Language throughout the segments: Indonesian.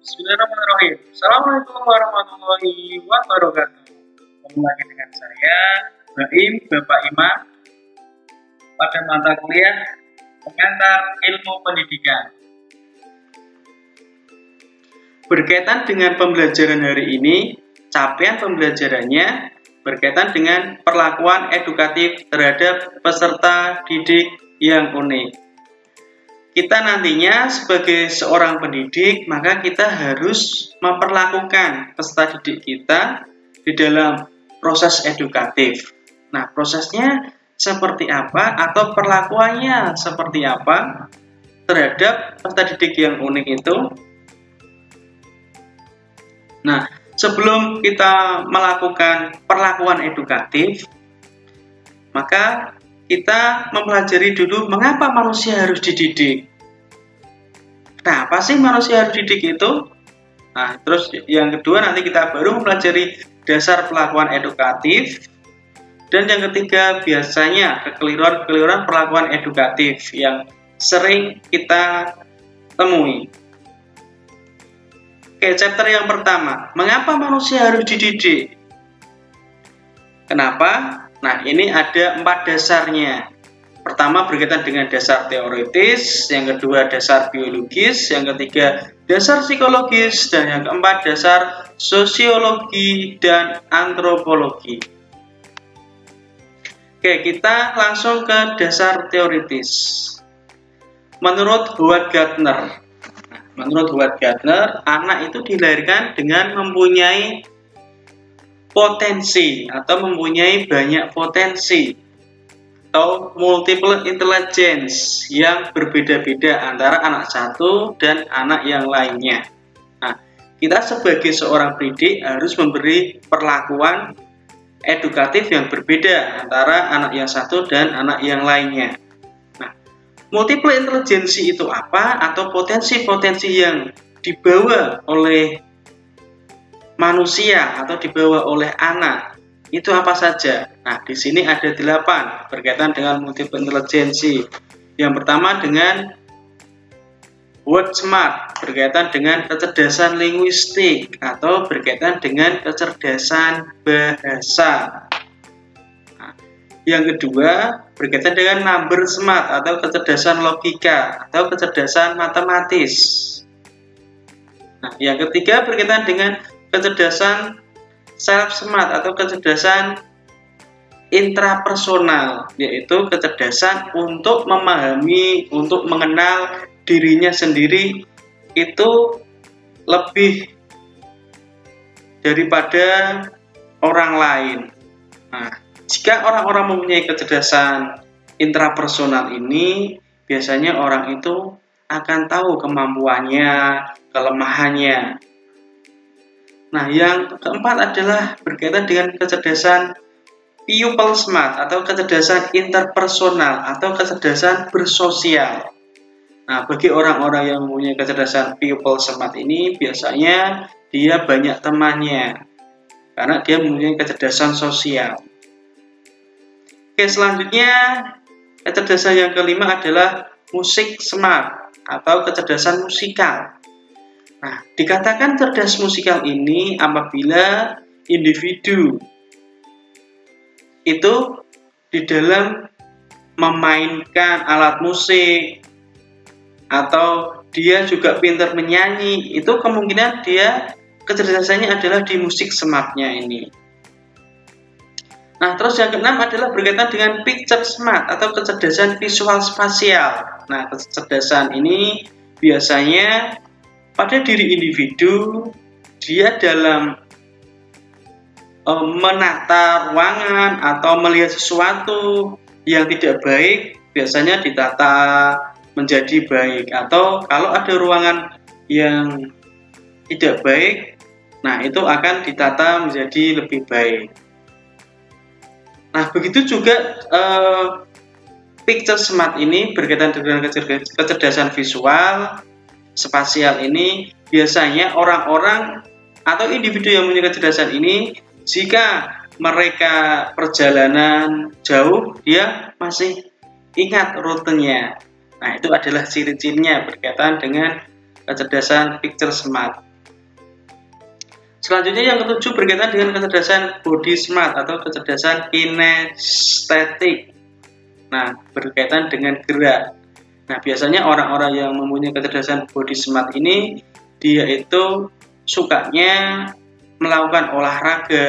Bismillahirrahmanirrahim. Assalamualaikum warahmatullahi wabarakatuh. Ketemu lagi dengan saya, Baim Bapak Iman, pada mata kuliah Pengantar Ilmu Pendidikan. Berkaitan dengan pembelajaran hari ini, capaian pembelajarannya berkaitan dengan perlakuan edukatif terhadap peserta didik yang unik. Kita nantinya sebagai seorang pendidik, maka kita harus memperlakukan peserta didik kita di dalam proses edukatif. Nah, prosesnya seperti apa atau perlakuannya seperti apa terhadap peserta didik yang unik itu? Nah, sebelum kita melakukan perlakuan edukatif, maka kita mempelajari dulu mengapa manusia harus dididik. Nah, apa sih manusia harus dididik itu? Nah, terus yang kedua nanti kita baru mempelajari dasar perlakuan edukatif. Dan yang ketiga biasanya kekeliruan perlakuan edukatif yang sering kita temui. Oke, chapter yang pertama, mengapa manusia harus dididik? Kenapa? Nah, ini ada 4 dasarnya. Pertama berkaitan dengan dasar teoritis, yang kedua dasar biologis, yang ketiga dasar psikologis, dan yang keempat dasar sosiologi dan antropologi. Oke, kita langsung ke dasar teoritis. Menurut Howard Gardner, anak itu dilahirkan dengan mempunyai potensi atau mempunyai banyak potensi atau multiple intelligence yang berbeda-beda antara anak satu dan anak yang lainnya. Nah, kita sebagai seorang pendidik harus memberi perlakuan edukatif yang berbeda antara anak yang satu dan anak yang lainnya. Nah, multiple intelligence itu apa atau potensi-potensi yang dibawa oleh manusia atau dibawa oleh anak itu apa saja? Nah, di sini ada 8 berkaitan dengan multiple intelligence. Yang pertama dengan word smart, berkaitan dengan kecerdasan linguistik atau berkaitan dengan kecerdasan bahasa. Nah, yang kedua berkaitan dengan number smart atau kecerdasan logika atau kecerdasan matematis. Nah, yang ketiga berkaitan dengan kecerdasan self smart atau kecerdasan intrapersonal, yaitu kecerdasan untuk memahami, untuk mengenal dirinya sendiri itu lebih daripada orang lain. Nah, jika orang-orang mempunyai kecerdasan intrapersonal ini, biasanya orang itu akan tahu kemampuannya, kelemahannya. Nah, yang keempat adalah berkaitan dengan kecerdasan people smart atau kecerdasan interpersonal atau kecerdasan bersosial. Nah, bagi orang-orang yang mempunyai kecerdasan people smart ini biasanya dia banyak temannya karena dia mempunyai kecerdasan sosial. Oke, selanjutnya kecerdasan yang kelima adalah musik smart atau kecerdasan musikal. Nah, dikatakan cerdas musikal ini apabila individu itu di dalam memainkan alat musik atau dia juga pintar menyanyi, itu kemungkinan dia kecerdasannya adalah di musik smartnya ini. Nah, terus yang keenam adalah berkaitan dengan picture smart atau kecerdasan visual spasial. Nah, kecerdasan ini biasanya pada diri individu, dia dalam menata ruangan atau melihat sesuatu yang tidak baik, biasanya ditata menjadi baik. Atau kalau ada ruangan yang tidak baik, nah itu akan ditata menjadi lebih baik. Nah, begitu juga picture smart ini berkaitan dengan kecerdasan visual spasial ini, biasanya orang-orang atau individu yang mempunyai kecerdasan ini, jika mereka perjalanan jauh, dia masih ingat rutenya. Nah, itu adalah ciri-cirinya berkaitan dengan kecerdasan picture smart. Selanjutnya yang ketujuh berkaitan dengan kecerdasan body smart atau kecerdasan kinestetik. Nah, berkaitan dengan gerak. Nah, biasanya orang-orang yang mempunyai kecerdasan body smart ini, dia itu sukanya melakukan olahraga,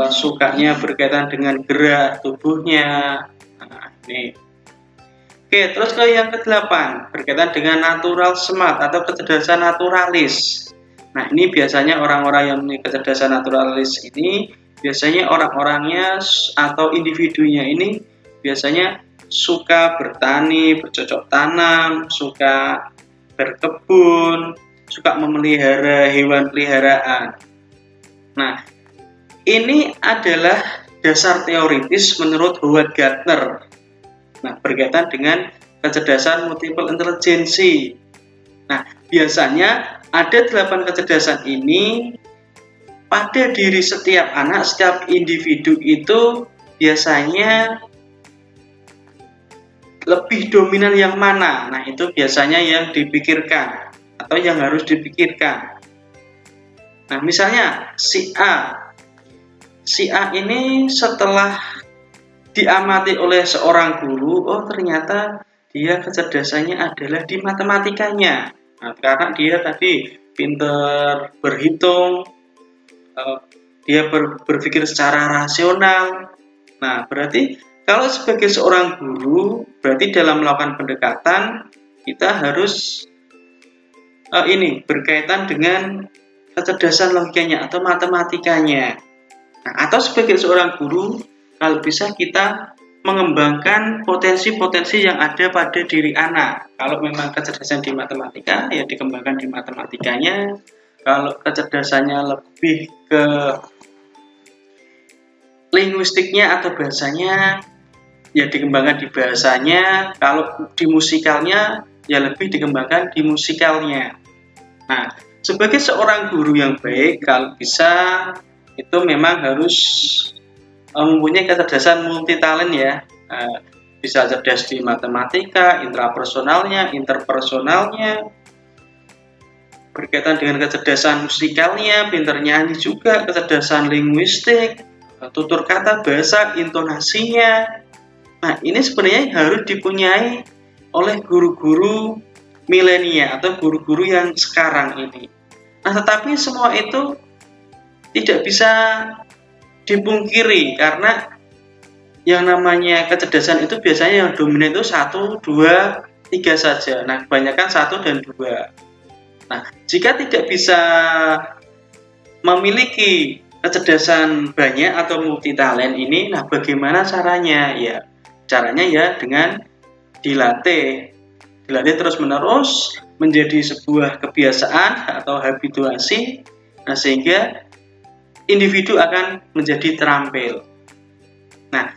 sukanya berkaitan dengan gerak tubuhnya. Nah, ini. Oke, terus ke yang ke-8, berkaitan dengan natural smart atau kecerdasan naturalis. Nah, ini biasanya orang-orang yang memiliki kecerdasan naturalis ini, biasanya orang-orangnya atau individunya ini biasanya suka bertani, bercocok tanam, suka berkebun, suka memelihara hewan peliharaan. Nah, ini adalah dasar teoritis menurut Howard Gardner. Nah, berkaitan dengan kecerdasan multiple intelligency. Nah, biasanya ada 8 kecerdasan ini pada diri setiap anak, setiap individu itu biasanya lebih dominan yang mana? Nah, itu biasanya yang dipikirkan atau yang harus dipikirkan. Nah, misalnya si A ini setelah diamati oleh seorang guru, oh ternyata dia kecerdasannya adalah di matematikanya. Nah, karena dia tadi pintar berhitung, dia berpikir secara rasional. Nah, berarti kalau sebagai seorang guru, berarti dalam melakukan pendekatan kita harus ini berkaitan dengan kecerdasan logikanya atau matematikanya. Nah, atau sebagai seorang guru, kalau bisa kita mengembangkan potensi-potensi yang ada pada diri anak. Kalau memang kecerdasan di matematika, ya dikembangkan di matematikanya. Kalau kecerdasannya lebih ke linguistiknya atau bahasanya, ya dikembangkan di bahasanya. Kalau di musikalnya, ya lebih dikembangkan di musikalnya. Nah, sebagai seorang guru yang baik, kalau bisa itu memang harus mempunyai kecerdasan multitalent ya, bisa cerdas di matematika, intrapersonalnya, interpersonalnya, berkaitan dengan kecerdasan musikalnya, pintar nyanyi juga, kecerdasan linguistik, tutur kata, bahasa, intonasinya. Nah, ini sebenarnya harus dipunyai oleh guru-guru milenial atau guru-guru yang sekarang ini. Nah, tetapi semua itu tidak bisa dipungkiri karena yang namanya kecerdasan itu biasanya yang dominan itu 1, 2, 3 saja. Nah, kebanyakan 1 dan 2. Nah, jika tidak bisa memiliki kecerdasan banyak atau multitalent ini, nah bagaimana caranya? Ya, caranya ya dengan dilatih terus-menerus menjadi sebuah kebiasaan atau habituasi. Nah, sehingga individu akan menjadi terampil. Nah,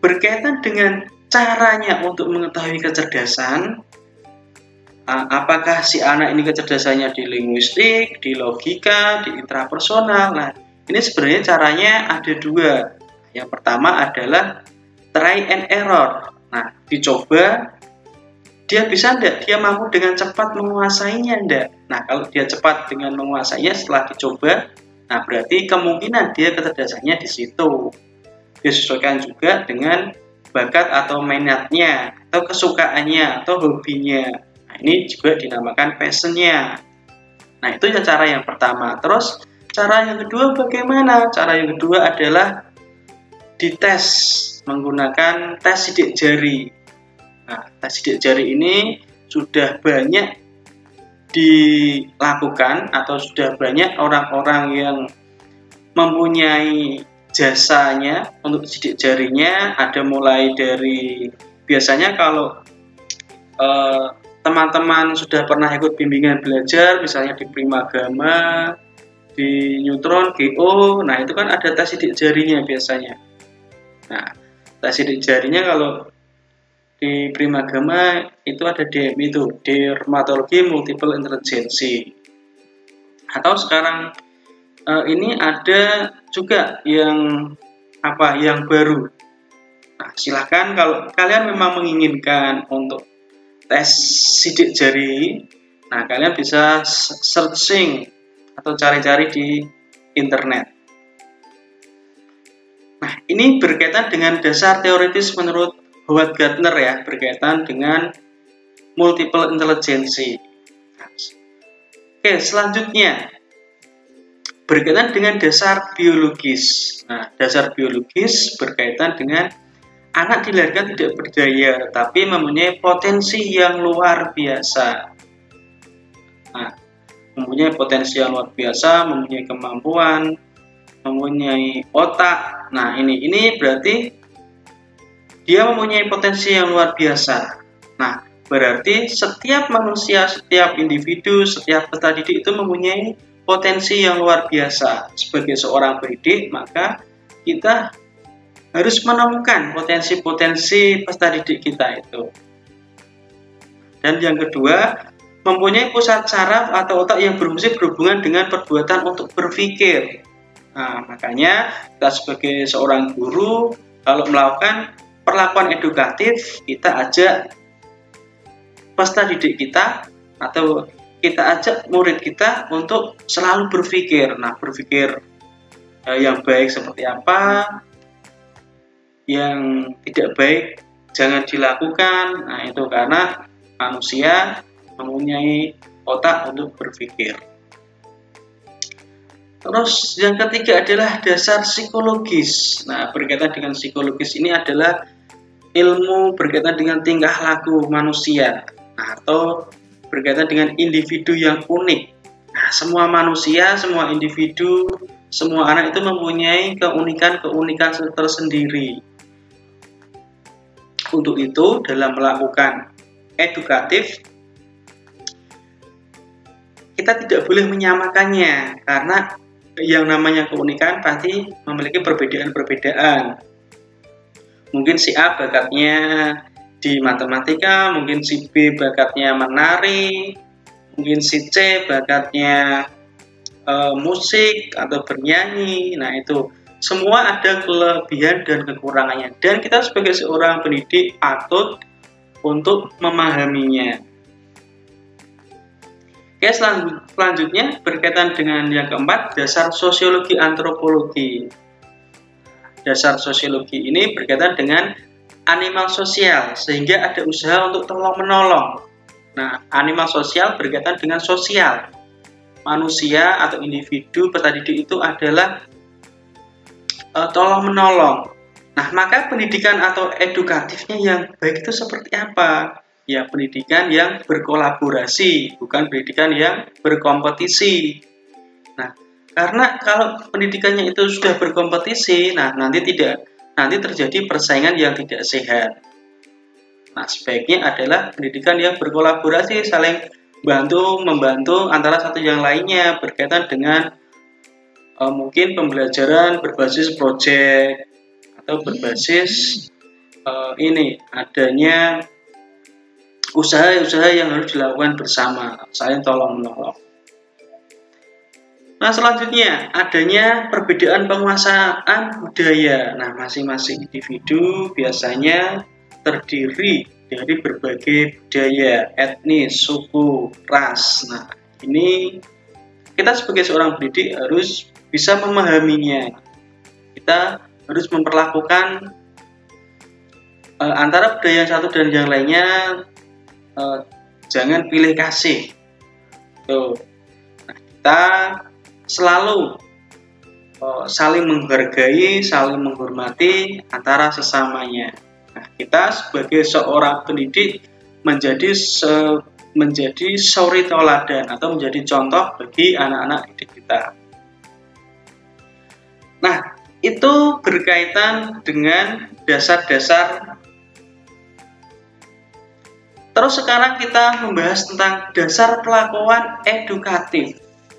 berkaitan dengan caranya untuk mengetahui kecerdasan, apakah si anak ini kecerdasannya di linguistik, di logika, di intrapersonal. Nah, ini sebenarnya caranya ada 2. Yang pertama adalah try and error. Nah, dicoba, dia bisa enggak? Dia mampu dengan cepat menguasainya enggak? Nah, kalau dia cepat dengan menguasainya setelah dicoba, nah, berarti kemungkinan dia kecerdasannya di situ. Disesuaikan juga dengan bakat atau minatnya, atau kesukaannya, atau hobinya. Nah, ini juga dinamakan passionnya. Nah, itu ya cara yang pertama. Terus, cara yang kedua bagaimana? Cara yang kedua adalah dites menggunakan tes sidik jari. Nah, tes sidik jari ini sudah banyak dilakukan atau sudah banyak orang-orang yang mempunyai jasanya untuk sidik jarinya. Ada mulai dari biasanya kalau teman-teman sudah pernah ikut bimbingan belajar misalnya di Primagama, di Neutron, GO, nah itu kan ada tes sidik jarinya biasanya. Nah, tes sidik jarinya kalau di Primagama itu ada DM itu, dermatologi multiple intelligency. Atau sekarang ini ada juga yang baru. Nah, silahkan kalau kalian memang menginginkan untuk tes sidik jari, nah kalian bisa searching atau cari-cari di internet. Nah, ini berkaitan dengan dasar teoritis menurut Howard Gardner ya, berkaitan dengan multiple intelligence. Oke, selanjutnya berkaitan dengan dasar biologis. Nah, dasar biologis berkaitan dengan anak dilahirkan tidak berdaya, tapi mempunyai potensi yang luar biasa. Nah, mempunyai potensi yang luar biasa, mempunyai kemampuan, mempunyai otak. Nah, ini berarti dia mempunyai potensi yang luar biasa. Nah, berarti setiap manusia, setiap individu, setiap peserta didik itu mempunyai potensi yang luar biasa. Sebagai seorang pendidik, maka kita harus menemukan potensi-potensi peserta didik kita itu. Dan yang kedua, mempunyai pusat saraf atau otak yang berfungsi berhubungan dengan perbuatan untuk berpikir. Nah, makanya kita sebagai seorang guru, kalau melakukan perlakuan edukatif, kita ajak peserta didik kita atau kita ajak murid kita untuk selalu berpikir. Nah, berpikir yang baik seperti apa, yang tidak baik jangan dilakukan. Nah, itu karena manusia mempunyai otak untuk berpikir. Terus yang ketiga adalah dasar psikologis. Nah, berkaitan dengan psikologis ini adalah ilmu berkaitan dengan tingkah laku manusia, atau berkaitan dengan individu yang unik. Nah, semua manusia, semua individu, semua anak itu mempunyai keunikan-keunikan tersendiri. Untuk itu, dalam melakukan edukatif, kita tidak boleh menyamakannya, karena yang namanya keunikan pasti memiliki perbedaan-perbedaan. Mungkin si A bakatnya di matematika, mungkin si B bakatnya menari, mungkin si C bakatnya musik atau bernyanyi. Nah, itu semua ada kelebihan dan kekurangannya, dan kita sebagai seorang pendidik patut untuk memahaminya. Oke, selanjutnya berkaitan dengan yang keempat, dasar sosiologi antropologi. Dasar sosiologi ini berkaitan dengan animal sosial, sehingga ada usaha untuk tolong-menolong. Nah, animal sosial berkaitan dengan sosial. Manusia atau individu peserta didik itu adalah tolong-menolong. Nah, maka pendidikan atau edukatifnya yang baik itu seperti apa? Ya, pendidikan yang berkolaborasi, bukan pendidikan yang berkompetisi. Nah, karena kalau pendidikannya itu sudah berkompetisi, nah nanti terjadi persaingan yang tidak sehat. Nah, sebaiknya adalah pendidikan yang berkolaborasi, saling membantu antara satu yang lainnya, berkaitan dengan mungkin pembelajaran berbasis proyek atau berbasis adanya usaha-usaha yang harus dilakukan bersama, saling tolong-menolong. Nah, selanjutnya adanya perbedaan penguasaan budaya. Nah, masing-masing individu biasanya terdiri dari berbagai budaya, etnis, suku, ras. Nah, ini kita sebagai seorang pendidik harus bisa memahaminya. Kita harus memperlakukan antara budaya yang satu dan yang lainnya, jangan pilih kasih. Tuh. Nah, kita selalu saling menghargai, saling menghormati antara sesamanya. Nah, kita sebagai seorang pendidik menjadi suri tauladan atau menjadi contoh bagi anak-anak didik kita. Nah, itu berkaitan dengan dasar-dasar. Terus sekarang kita membahas tentang dasar pelakuan edukatif.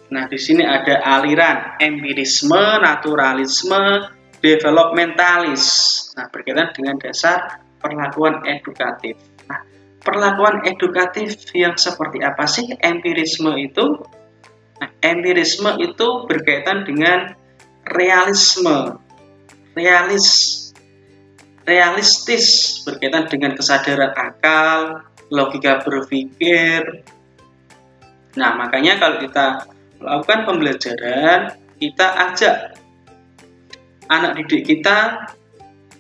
Nah, di sini ada aliran empirisme, naturalisme, developmentalis. Nah, berkaitan dengan dasar perlakuan edukatif. Nah, perlakuan edukatif yang seperti apa sih empirisme itu? Nah, empirisme itu berkaitan dengan realisme, realistis, berkaitan dengan kesadaran akal, logika berpikir. Nah, makanya kalau kita melakukan pembelajaran, kita ajak anak didik kita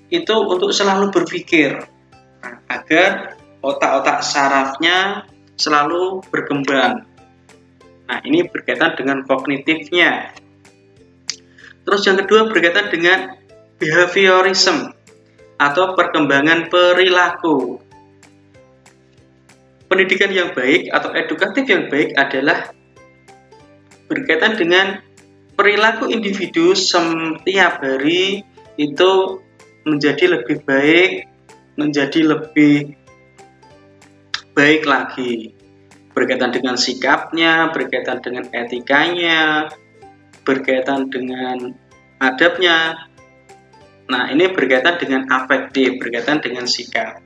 itu untuk selalu berpikir, agar otak-otak sarafnya selalu berkembang. Nah, ini berkaitan dengan kognitifnya. Terus yang kedua berkaitan dengan behaviorism atau perkembangan perilaku. Pendidikan yang baik atau edukatif yang baik adalah berkaitan dengan perilaku individu setiap hari itu menjadi lebih baik, menjadi lebih baik lagi. Berkaitan dengan sikapnya, berkaitan dengan etikanya, berkaitan dengan adabnya. Nah, ini berkaitan dengan afektif, berkaitan dengan sikap.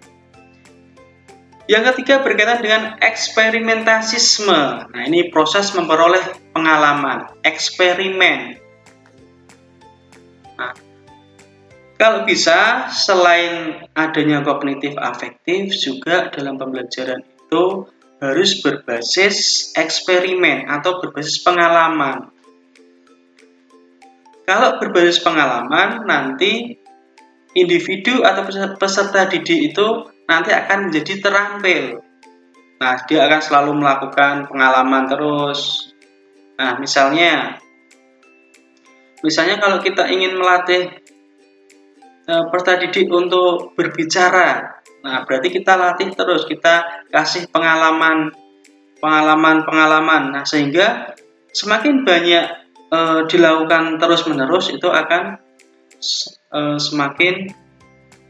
Yang ketiga berkaitan dengan eksperimentasisme. Nah, ini proses memperoleh pengalaman, eksperimen. Nah, kalau bisa, selain adanya kognitif afektif, juga dalam pembelajaran itu harus berbasis eksperimen atau berbasis pengalaman. Kalau berbasis pengalaman, nanti individu atau peserta didik itu nanti akan menjadi terampil. Nah, dia akan selalu melakukan pengalaman terus. Nah, misalnya kalau kita ingin melatih peserta didik untuk berbicara, nah berarti kita latih terus, kita kasih pengalaman. Nah, sehingga semakin banyak dilakukan terus-menerus, itu akan semakin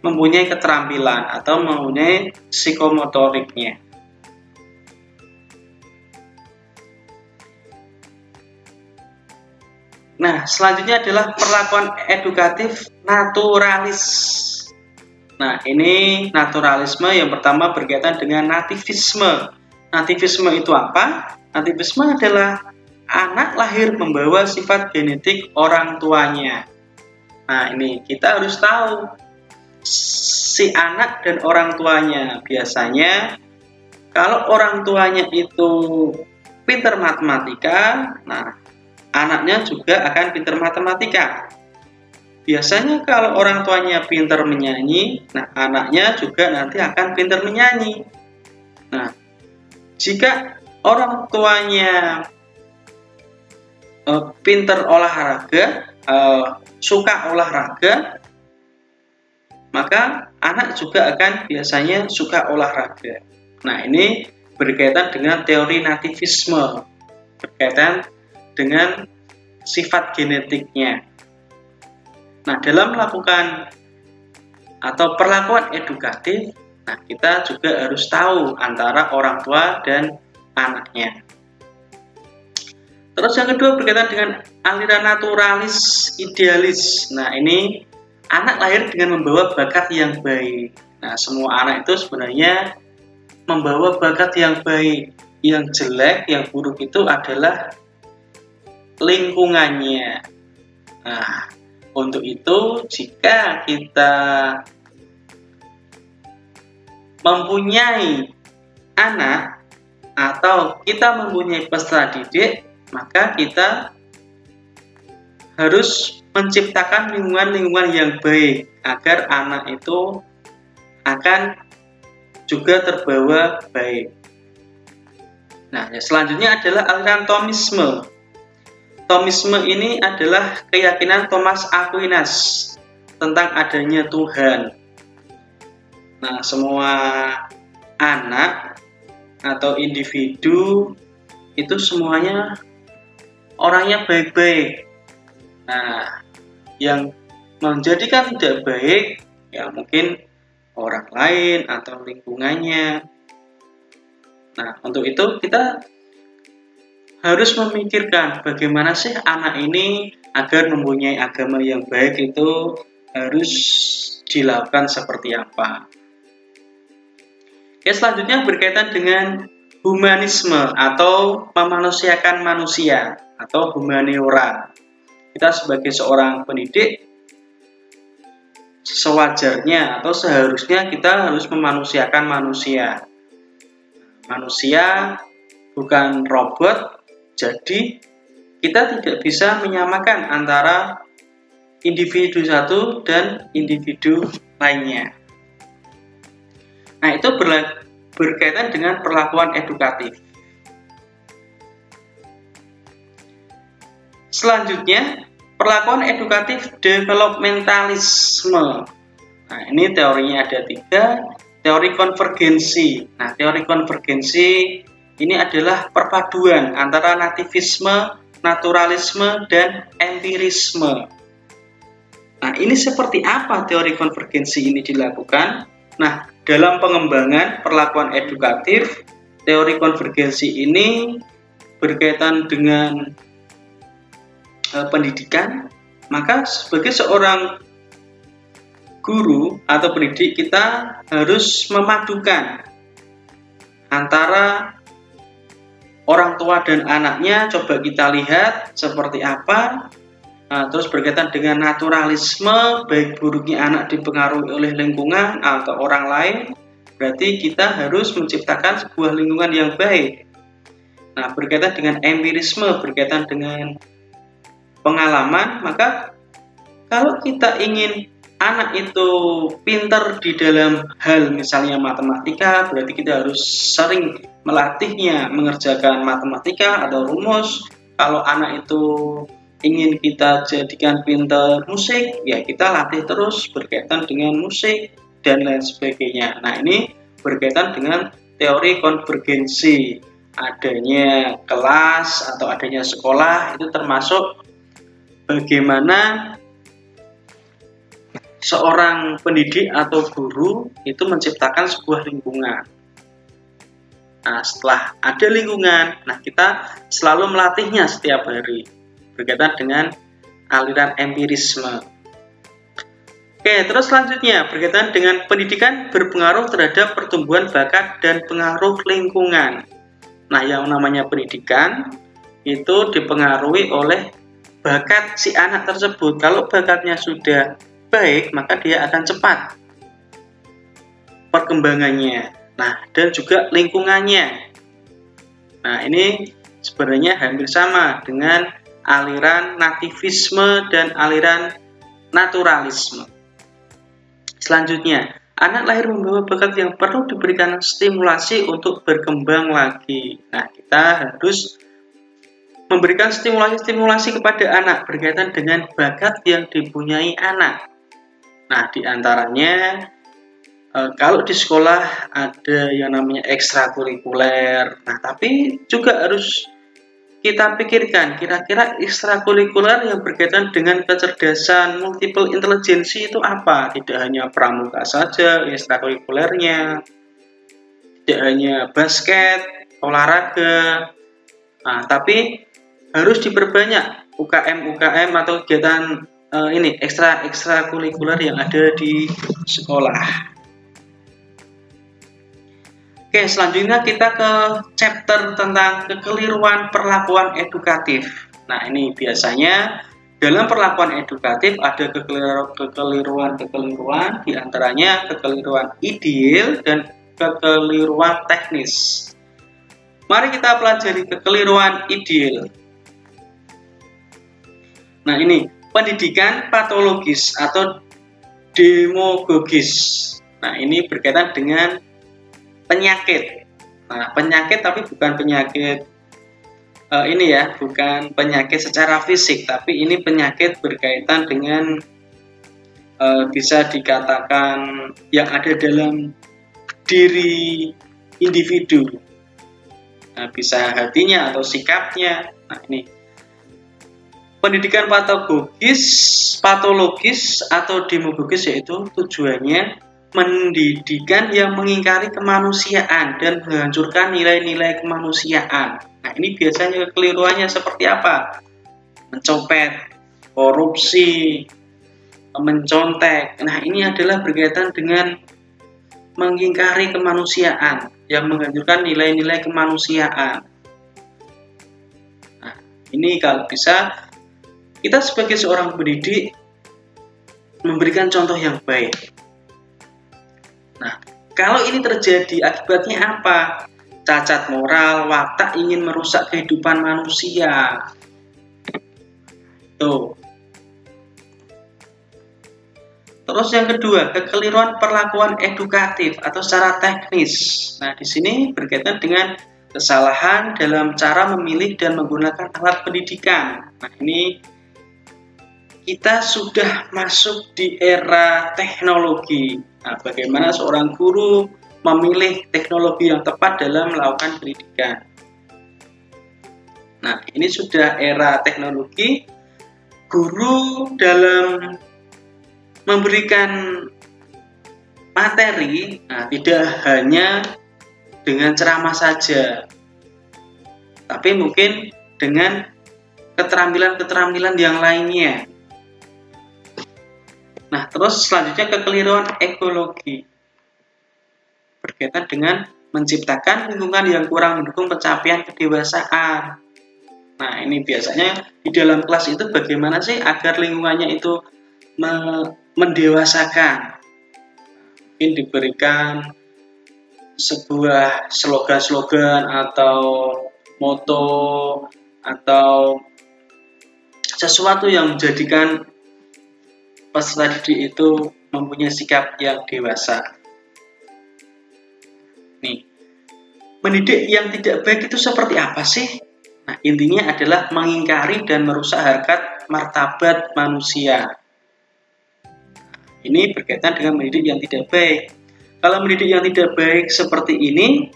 mempunyai keterampilan atau mempunyai psikomotoriknya. Nah, selanjutnya adalah perlakuan edukatif naturalis. Nah, ini naturalisme yang pertama berkaitan dengan nativisme. Nativisme itu apa? Nativisme adalah anak lahir membawa sifat genetik orang tuanya. Nah, ini kita harus tahu si anak dan orang tuanya. Biasanya kalau orang tuanya itu pintar matematika, nah anaknya juga akan pintar matematika. Biasanya kalau orang tuanya pintar menyanyi, nah anaknya juga nanti akan pintar menyanyi. Nah, jika orang tuanya pintar olahraga, suka olahraga, maka anak juga akan biasanya suka olahraga. Nah, ini berkaitan dengan teori nativisme, berkaitan dengan sifat genetiknya. Nah, dalam melakukan atau perlakuan edukatif, nah kita juga harus tahu antara orang tua dan anaknya. Terus yang kedua berkaitan dengan aliran naturalis idealis. Nah, ini anak lahir dengan membawa bakat yang baik. Nah, semua anak itu sebenarnya membawa bakat yang baik. Yang jelek, yang buruk itu adalah lingkungannya. Nah, untuk itu jika kita mempunyai anak atau kita mempunyai peserta didik, maka kita harus menciptakan lingkungan-lingkungan yang baik agar anak itu akan juga terbawa baik. Nah, selanjutnya adalah aliran Thomisme. Thomisme ini adalah keyakinan Thomas Aquinas tentang adanya Tuhan. Nah, semua anak atau individu itu semuanya orangnya baik-baik. Nah, yang menjadikan tidak baik ya mungkin orang lain atau lingkungannya. Nah, untuk itu kita harus memikirkan bagaimana sih anak ini agar mempunyai agama yang baik itu harus dilakukan seperti apa. Oke, selanjutnya berkaitan dengan humanisme atau memanusiakan manusia atau humaniora. Kita sebagai seorang pendidik sewajarnya atau seharusnya kita harus memanusiakan manusia. Manusia bukan robot, jadi kita tidak bisa menyamakan antara individu satu dan individu lainnya. Nah, itu berkaitan dengan perlakuan edukatif. Selanjutnya, perlakuan edukatif developmentalisme. Nah, ini teorinya ada 3. Teori konvergensi. Nah, teori konvergensi ini adalah perpaduan antara nativisme, naturalisme, dan empirisme. Nah, ini seperti apa teori konvergensi ini dilakukan? Nah, dalam pengembangan perlakuan edukatif, teori konvergensi ini berkaitan dengan pendidikan. Maka sebagai seorang guru atau pendidik, kita harus memadukan antara orang tua dan anaknya. Coba kita lihat seperti apa. Terus berkaitan dengan naturalisme, baik buruknya anak dipengaruhi oleh lingkungan atau orang lain, berarti kita harus menciptakan sebuah lingkungan yang baik. Nah, berkaitan dengan empirisme, berkaitan dengan pengalaman, maka kalau kita ingin anak itu pintar di dalam hal misalnya matematika, berarti kita harus sering melatihnya mengerjakan matematika atau rumus. Kalau anak itu ingin kita jadikan pintar musik, ya kita latih terus berkaitan dengan musik dan lain sebagainya. Nah, ini berkaitan dengan teori konvergensi. Adanya kelas atau adanya sekolah itu termasuk bagaimana seorang pendidik atau guru itu menciptakan sebuah lingkungan. Nah, setelah ada lingkungan, nah kita selalu melatihnya setiap hari, berkaitan dengan aliran empirisme. Oke, terus selanjutnya berkaitan dengan pendidikan berpengaruh terhadap pertumbuhan bakat dan pengaruh lingkungan. Nah, yang namanya pendidikan itu dipengaruhi oleh bakat si anak tersebut. Kalau bakatnya sudah baik, maka dia akan cepat perkembangannya. Nah, dan juga lingkungannya. Nah, ini sebenarnya hampir sama dengan aliran nativisme dan aliran naturalisme. Selanjutnya, anak lahir membawa bakat yang perlu diberikan stimulasi untuk berkembang lagi. Nah, kita harus memberikan stimulasi kepada anak berkaitan dengan bakat yang dipunyai anak. Nah, diantaranya kalau di sekolah ada yang namanya ekstrakurikuler. Nah, tapi juga harus kita pikirkan kira-kira ekstrakurikuler yang berkaitan dengan kecerdasan multiple intelligency itu apa? Tidak hanya pramuka saja ekstrakurikulernya, tidak hanya basket, olahraga. Nah, tapi harus diperbanyak UKM atau kegiatan ini ekstrakurikuler yang ada di sekolah. Oke, selanjutnya kita ke chapter tentang kekeliruan perlakuan edukatif. Nah, ini biasanya dalam perlakuan edukatif ada kekeliruan diantaranya kekeliruan ideal dan kekeliruan teknis. Mari kita pelajari kekeliruan ideal. Nah, ini pendidikan patologis atau demagogis. Nah, ini berkaitan dengan penyakit. Nah, penyakit tapi bukan penyakit ini ya, bukan penyakit secara fisik, tapi ini penyakit berkaitan dengan bisa dikatakan yang ada dalam diri individu. Nah, bisa hatinya atau sikapnya. Nah, ini pendidikan patologis atau demagogis, yaitu tujuannya pendidikan yang mengingkari kemanusiaan dan menghancurkan nilai-nilai kemanusiaan. Nah, ini biasanya kekeliruannya seperti apa? Mencopet, korupsi, mencontek. Nah, ini adalah berkaitan dengan mengingkari kemanusiaan yang menghancurkan nilai-nilai kemanusiaan. Nah, ini kalau bisa kita sebagai seorang pendidik memberikan contoh yang baik. Nah, kalau ini terjadi akibatnya apa? Cacat moral, watak ingin merusak kehidupan manusia. itu. Terus yang kedua, kekeliruan perlakuan edukatif atau secara teknis. Nah, di sini berkaitan dengan kesalahan dalam cara memilih dan menggunakan alat pendidikan. Nah, ini kita sudah masuk di era teknologi. Nah, bagaimana seorang guru memilih teknologi yang tepat dalam melakukan pendidikan. Nah, ini sudah era teknologi. Guru dalam memberikan materi, nah, tidak hanya dengan ceramah saja, tapi mungkin dengan keterampilan-keterampilan yang lainnya. Nah, terus selanjutnya kekeliruan ekologi, berkaitan dengan menciptakan lingkungan yang kurang mendukung pencapaian kedewasaan. Nah, ini biasanya di dalam kelas itu bagaimana sih agar lingkungannya itu mendewasakan. Mungkin diberikan sebuah slogan-slogan atau moto atau sesuatu yang menjadikan peserta didik itu mempunyai sikap yang dewasa. Nih, mendidik yang tidak baik itu seperti apa sih? Nah, intinya adalah mengingkari dan merusak harkat martabat manusia. Ini berkaitan dengan mendidik yang tidak baik. Kalau mendidik yang tidak baik seperti ini,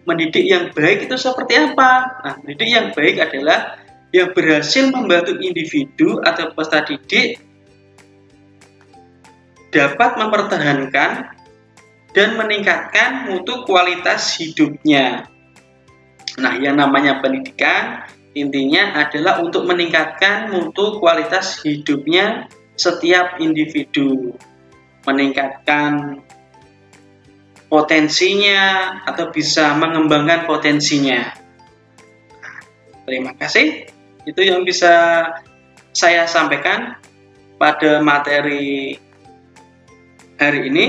mendidik yang baik itu seperti apa? Nah, mendidik yang baik adalah yang berhasil membantu individu atau peserta didik dapat mempertahankan dan meningkatkan mutu kualitas hidupnya. Nah, yang namanya pendidikan intinya adalah untuk meningkatkan mutu kualitas hidupnya setiap individu, meningkatkan potensinya atau bisa mengembangkan potensinya. Terima kasih. Itu yang bisa saya sampaikan pada materi hari ini.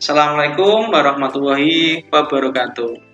Assalamualaikum warahmatullahi wabarakatuh.